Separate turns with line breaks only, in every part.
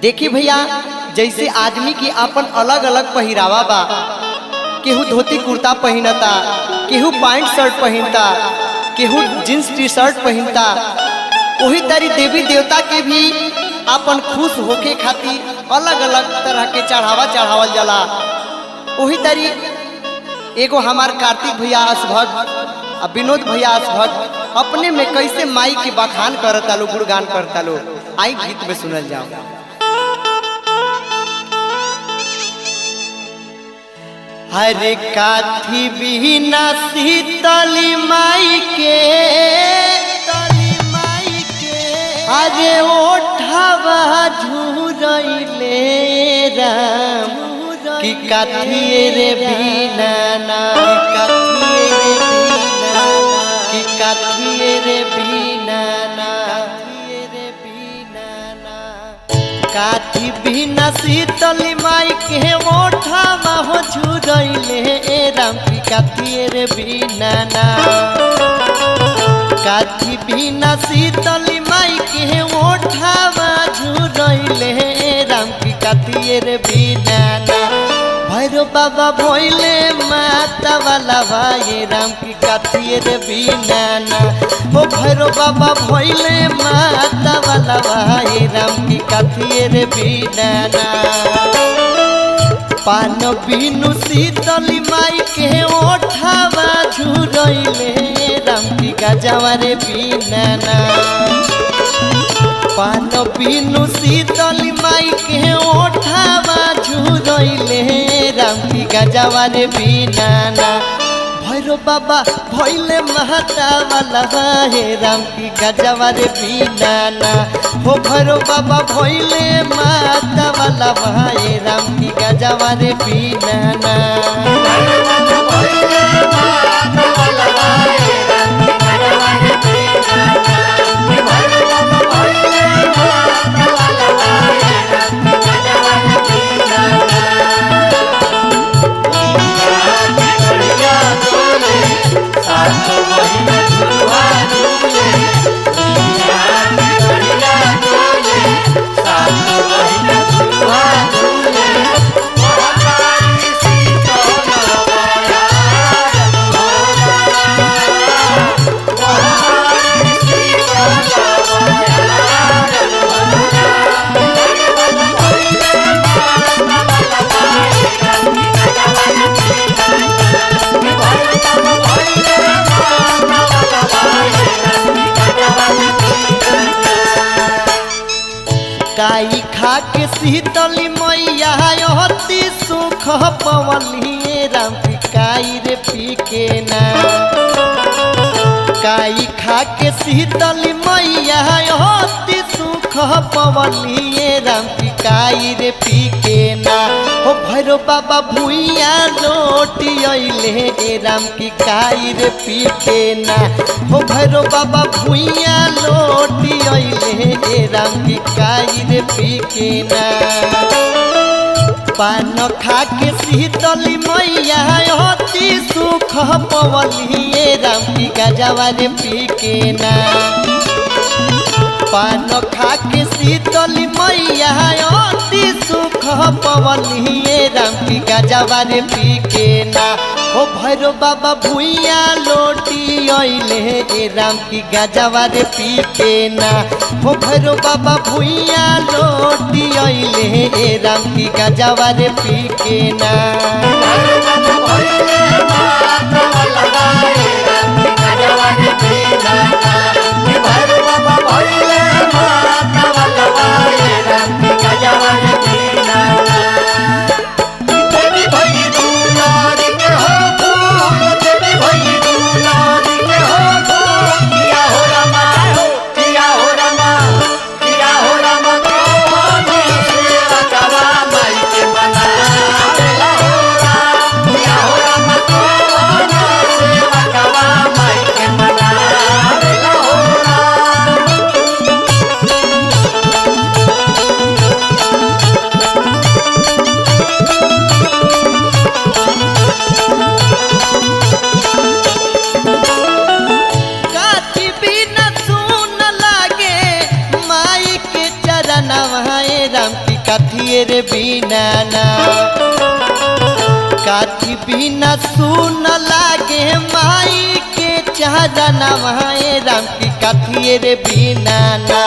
देखी भैया, जैसे आदमी की अपन अलग अलग पहरावा बा, केहू धोती कुर्ता पहनता, केहू पैंट शर्ट पहनता, केहू जींस टी शर्ट पहनता। वही तरी देवी देवता के भी अपन खुश होके खातिर अलग अलग तरह के चढ़ावल जाला। वही तरी एगो हमार कार्तिक भैया असभक्त और विनोद भैया असभक्त अपने में कैसे माई के बखान करता लो, गुणगान करता लो। आई गीत में सुनल जाओ। हरे काथी बिना शीतली माई के, अरे ओठवा झुरइले राम कि काथिए रे बिना ना, कि काथिए रे बिना ना, काथी बिना शीतली माई के ओठवा हो झुरइले राम कि काथिए रे बिना ना, काथी बिना शीतली माई के ओठवा झुरइले राम की काथिए रे बिना ना। भैरव बाबा भोइले माता वाला भाई राम की काथिए रे बिना ना। ओ भैरव बाबा भोइले माता वाला भाई राम की काथिए रे बिना ना। पान बिनु शीतली माई के ओठवा झुरइले राम की गजवा रे बिना ना। पान बिनु शीतली माई के ओठवा झुरइले राम की गजवा रे बिना ना। भैरव बाबा भइले माता वाला हे राम की गजवा रे बिना ना। हो भैरव बाबा भइले माता वाला भाई राम की गजवा रे बिना ना। काई खा के शीतली मैया अति सुख पवलिए राम की काई रे पी के ना। काई खा के शीतली मैया अति सुख पवलिए राम की काई रे पी के ना। हो भैरव बाबा भुइया लोटी अइले राम की काई रे पी के ना। हो भैरव बाबा भुइया लोटी अइले राम की काई रे पी के ना। पान खा के शीतली मैया अति सुख पवलिए राम की गजवा रे पी के ना। पान खा के शीतली मैया अति सुख पवलिए राम की गजवा रे पी के ना। हो भैरव बाबा भुइया लोटी अइले राम की गजवा रे पी के ना। हो भैरव बाबा भुइया लोटी अइले राम की गजवा रे पी के ना।
Rama
ए राम की काथिए रे बिना ना काथी बिना सुन लागे माई के चहरनवा ए राम की काथिए रे बिना ना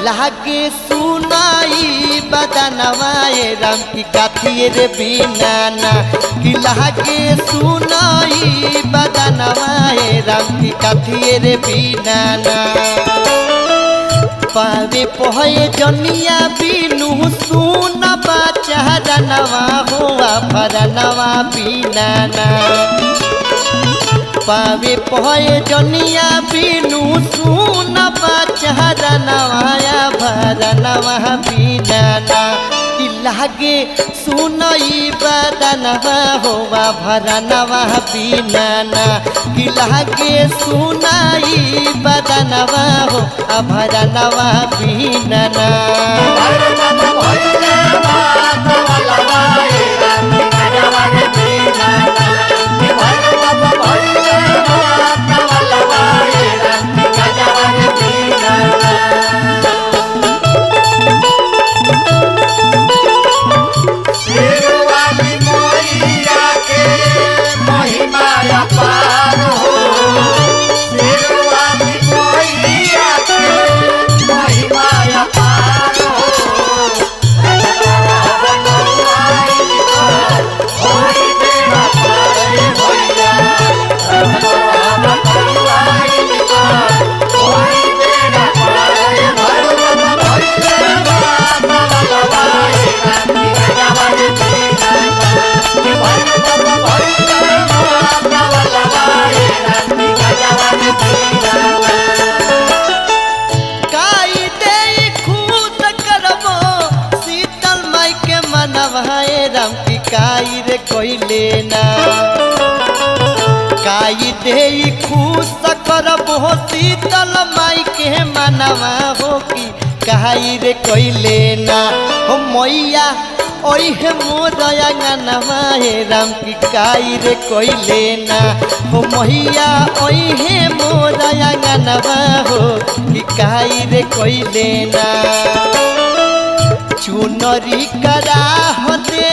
लागे सुनाई बदनवा ए राम की काथिए रे बिना ना कि लागे सुनाई बदनवा ए राम की काथिए रे बिना ना पावे पोहे जनिया बिनु सुन चहरनवा हुआ फरनवा बिना ना पावे पोहे जनिया बिनु सुन चहरनवा भरनवा बिना ना कि लागे सुनई बदनवा हुआ भरनवा बिना ना कि लागे सुनाई बदनवा हो भरनवा बिना ना राम की काई रे कोई लेना काई दे खुश करब हो शीतल माई के मनवा हो कि काई रे कोई लेना हो मैया ओई है मोर अंगनवा हे राम की काई रे कोई लेना हो मैया ओई है मोर अंगनवा हो कि काई रे कोई लेना चुनरी करा होते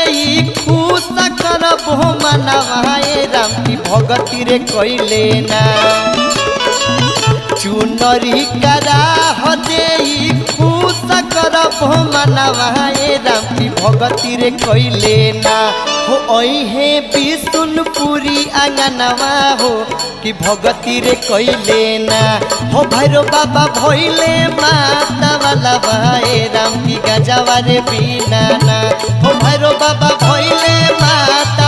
खुश करब मनवा ए राम की भगती रे कोई लेना चुनरी करा होते खुश करब मनवा ए राम की भगती रे कोई लेना हो ओहे विष्णुपुरी आंगनवा हो कि भगती रे कोई लेना हो भैरो बाबा भोइले माता वाला भाई राम की गजवा रे बिना ना हो भैरो बाबा भोइले माता